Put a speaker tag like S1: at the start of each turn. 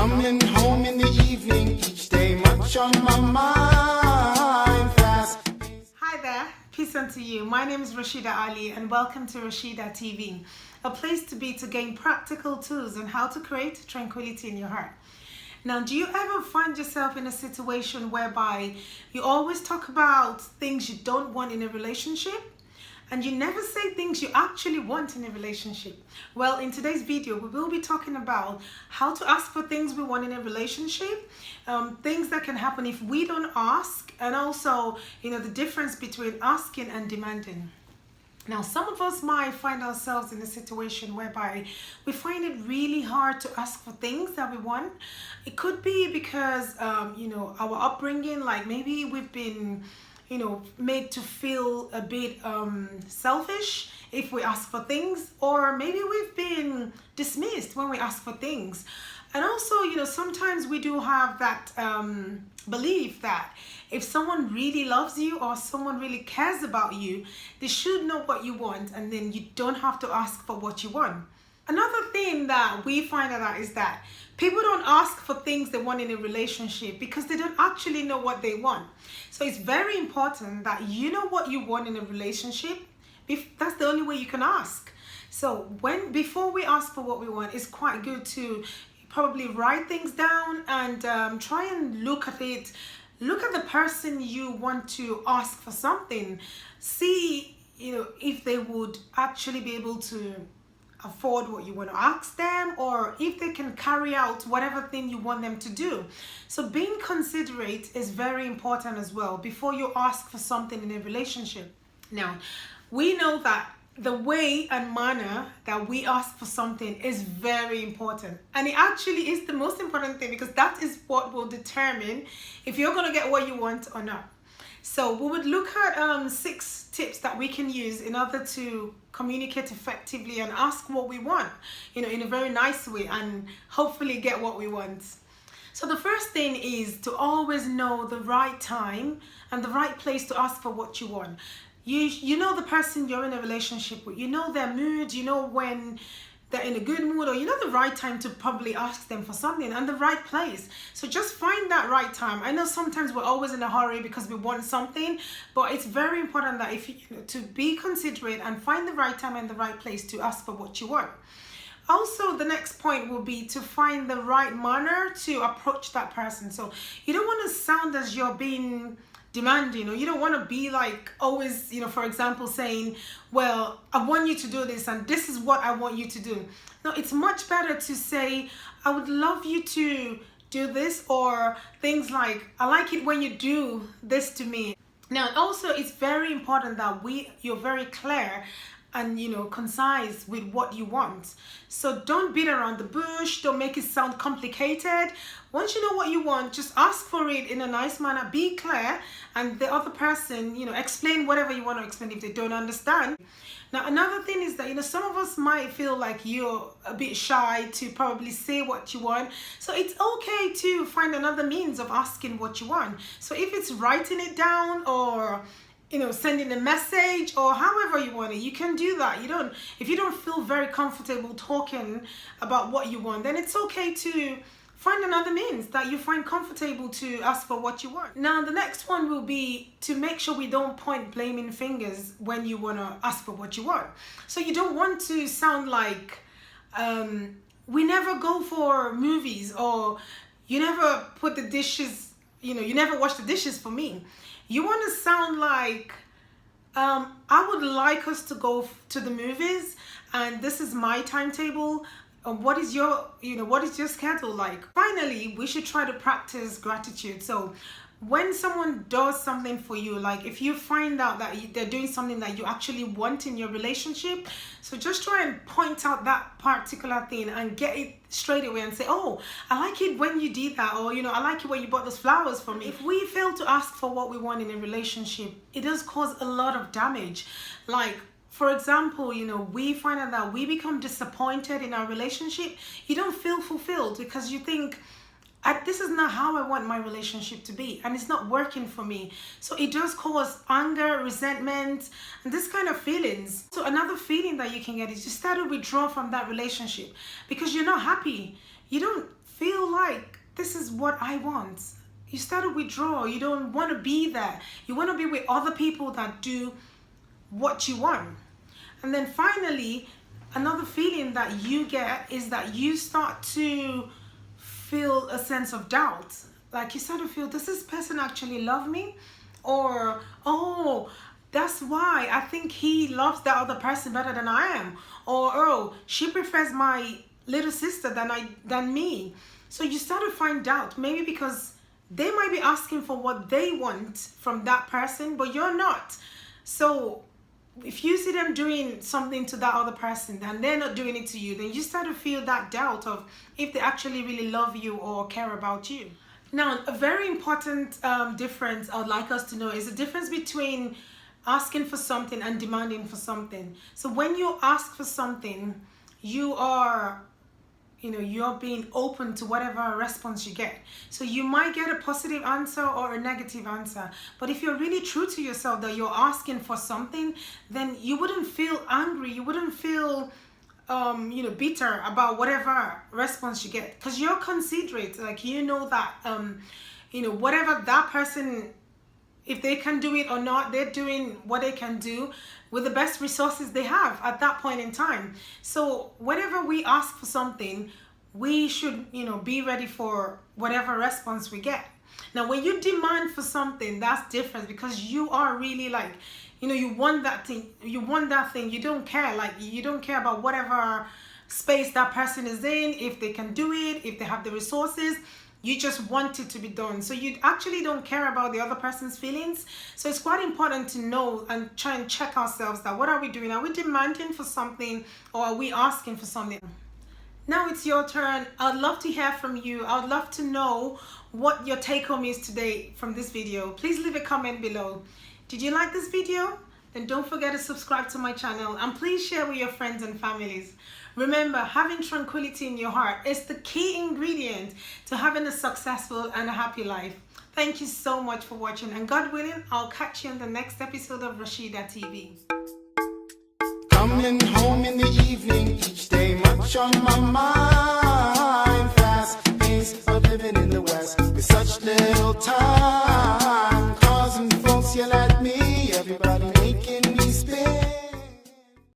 S1: Coming home in the evening, each day much on my mind. Fast.
S2: Hi there, peace unto you. My name is Rashida Ali and welcome to Rashida TV, a place to be to gain practical tools on how to create tranquility in your heart. Now, do you ever find yourself in a situation whereby you always talk about things you don't want in a relationship? And you never say things you actually want in a relationship. Well, in today's video, we will be talking about how to ask for things we want in a relationship, things that can happen if we don't ask, and also, the difference between asking and demanding. Now, some of us might find ourselves in a situation whereby we find it really hard to ask for things that we want. It could be because, our upbringing, like maybe we've been made to feel a bit selfish if we ask for things, or maybe we've been dismissed when we ask for things. And also, sometimes we do have that belief that if someone really loves you or someone really cares about you, they should know what you want, and then you don't have to ask for what you want. Another thing that we find out is that people don't ask for things they want in a relationship because they don't actually know what they want. So it's very important that you know what you want in a relationship. If that's the only way you can ask. So before we ask for what we want, it's quite good to probably write things down and try and look at it. Look at the person you want to ask for something. See, if they would actually be able to afford what you want to ask them, or if they can carry out whatever thing you want them to do. So being considerate is very important as well before you ask for something in a relationship. Now, we know that the way and manner that we ask for something is very important, and it actually is the most important thing, because that is what will determine if you're going to get what you want or not. So we would look at 6 tips that we can use in order to communicate effectively and ask what we want, in a very nice way, and hopefully get what we want. So the first thing is to always know the right time and the right place to ask for what you want. You know the person you're in a relationship with, you know their mood, you know when they're in a good mood, or the right time to probably ask them for something, and the right place. So just find that right time. I know sometimes we're always in a hurry because we want something, but it's very important that to be considerate and find the right time and the right place to ask for what you want. Also, the next point will be to find the right manner to approach that person. So you don't want to sound as you're being demanding, or you don't want to be like always, for example, saying, well, I want you to do this and this is what I want you to do. No, it's much better to say, I would love you to do this, or things like, I like it when you do this to me. Now, also, it's very important that you're very clear and concise with what you want. So don't beat around the bush, don't make it sound complicated. Once you know what you want, just ask for it in a nice manner, be clear, and the other person, explain whatever you want to explain if they don't understand. Now, another thing is that, some of us might feel like you're a bit shy to probably say what you want. So it's okay to find another means of asking what you want. So if it's writing it down, or sending a message, or however you want it, you can do that. If you don't feel very comfortable talking about what you want, then it's okay to find another means that you find comfortable to ask for what you want. Now, the next one will be to make sure we don't point blaming fingers when you want to ask for what you want. So you don't want to sound like, we never go for movies, or you never put the dishes, you never wash the dishes for me. You want to sound like, I would like us to go to the movies, and this is my timetable. What is your schedule like? Finally, we should try to practice gratitude. So when someone does something for you, like if you find out that they're doing something that you actually want in your relationship, so just try and point out that particular thing and get it straight away and say, oh, I like it when you did that, or I like it when you bought those flowers for me. If we fail to ask for what we want in a relationship, it does cause a lot of damage. Like, for example, we find out that we become disappointed in our relationship. You don't feel fulfilled because you think, this is not how I want my relationship to be, and it's not working for me. So it does cause anger, resentment, and this kind of feelings. So another feeling that you can get is you start to withdraw from that relationship because you're not happy. You don't feel like this is what I want, you start to withdraw. You don't want to be there. You want to be with other people that do what you want. And then finally, another feeling that you get is that you start to feel a sense of doubt. Like you start to feel, does this person actually love me? Or, oh, that's why I think he loves that other person better than I am. Or, oh, she prefers my little sister than me. So you start to find doubt, maybe because they might be asking for what they want from that person, but you're not. So if you see them doing something to that other person and they're not doing it to you, then you start to feel that doubt of if they actually really love you or care about you. Now, a very important difference I would like us to know is the difference between asking for something and demanding for something. So when you ask for something, you're being open to whatever response you get. So you might get a positive answer or a negative answer. But if you're really true to yourself that you're asking for something, then you wouldn't feel angry. You wouldn't feel, bitter about whatever response you get. Because you're considerate. Like, you know that, whatever that person, if they can do it or not, they're doing what they can do with the best resources they have at that point in time. So whenever we ask for something, we should, be ready for whatever response we get. Now, when you demand for something, that's different, because you are really like, you want that thing. You want that thing. You don't care. Like, you don't care about whatever space that person is in, if they can do it, if they have the resources. You just want it to be done. So you actually don't care about the other person's feelings. So it's quite important to know and try and check ourselves that what are we doing? Are we demanding for something, or are we asking for something? Now it's your turn. I'd love to hear from you. I would love to know what your take home is today from this video. Please leave a comment below. Did you like this video? Then don't forget to subscribe to my channel, and please share with your friends and families. Remember, having tranquility in your heart is the key ingredient to having a successful and a happy life. Thank you so much for watching, and God willing, I'll catch you in the next episode of Rashida TV.
S1: Coming home in the evening, each day much on my mind.